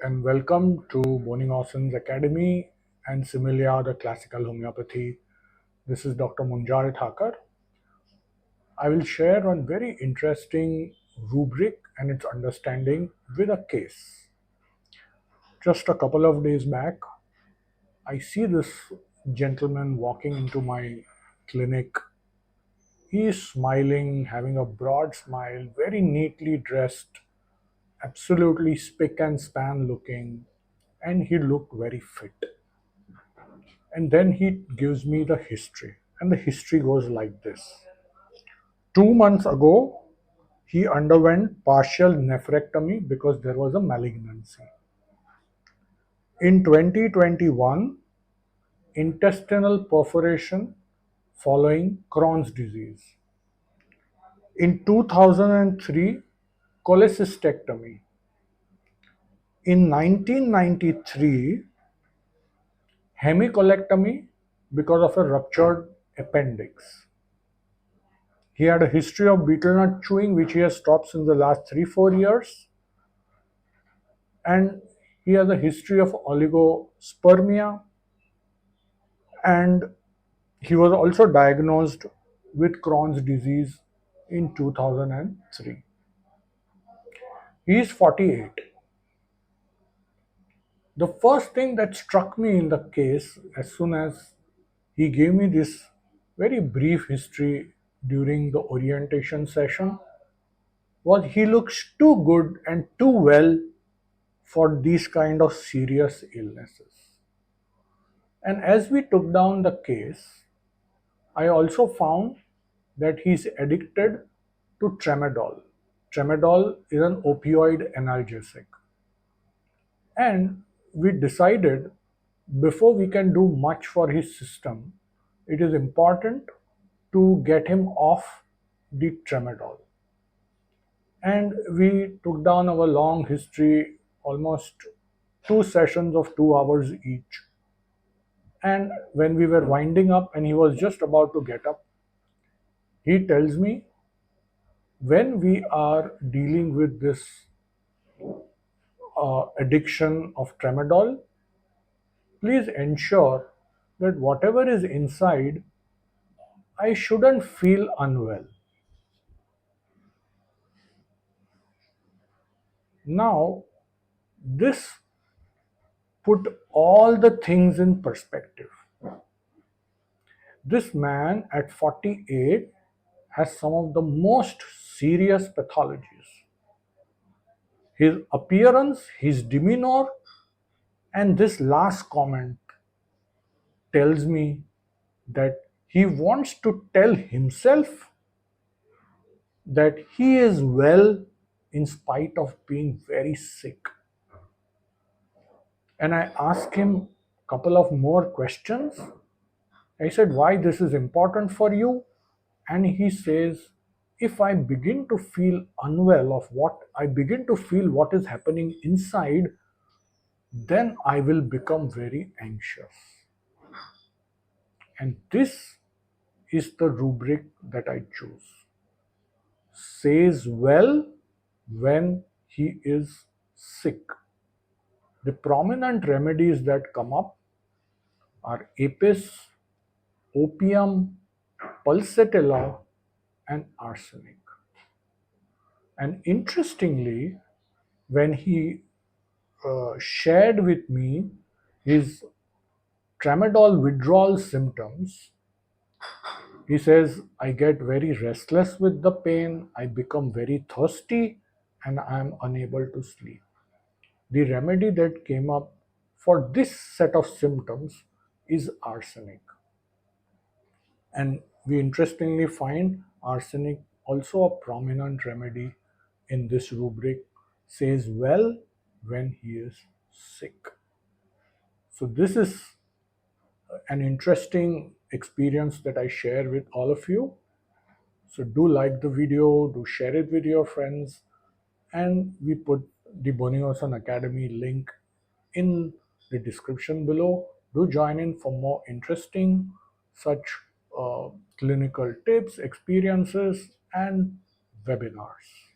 and welcome to Boninghaussen's Academy and Similia, the Classical Homeopathy. This is Dr. Munjal Thakar. I will share one very interesting rubric and its understanding with a case. Just a couple of days back, I see this gentleman walking into my clinic. He is smiling, having a broad smile, very neatly dressed, absolutely spick and span looking, and he looked very fit. And then he gives me the history, and the history goes like this. 2 months ago, he underwent partial nephrectomy because there was a malignancy. In 2021, intestinal perforation following Crohn's disease. In 2003, cholecystectomy. In 1993, hemicolectomy because of a ruptured appendix. He had a history of betel nut chewing, which he has stopped since the last 3-4 years. And he has a history of oligospermia. And he was also diagnosed with Crohn's disease in 2003. He is 48. The first thing that struck me in the case, as soon as he gave me this very brief history during the orientation session, was he looks too good and too well for these kind of serious illnesses. And as we took down the case, I also found that he's addicted to tramadol. Tramadol is an opioid analgesic. And we decided before we can do much for his system, it is important to get him off the tramadol. And we took down our long history, almost 2 sessions of 2 hours each. And when we were winding up and he was just about to get up, he tells me, when we are dealing with this addiction of tramadol, please ensure that whatever is inside, I shouldn't feel unwell. Now, this put all the things in perspective. This man at 48 has some of the most serious pathologies. His appearance, his demeanor, and this last comment tells me that he wants to tell himself that he is well in spite of being very sick. And I asked him a couple of more questions. I said, why this is important for you? And he says, if I begin to feel unwell of what I begin to feel what is happening inside, then I will become very anxious. And this is the rubric that I choose. Says well when he is sick. The prominent remedies that come up are apis, opium, pulsatilla, and arsenic. And interestingly, when he shared with me his tramadol withdrawal symptoms, he says, I get very restless with the pain, I become very thirsty, and I am unable to sleep. The remedy that came up for this set of symptoms is arsenic. And we interestingly find arsenic also a prominent remedy in this rubric, says well when he is sick. So this is an interesting experience that I share with all of you. So do like the video, do share it with your friends, and we put the Boninghaussen Academy link in the description below. Do join in for more interesting such clinical tips, experiences, and webinars.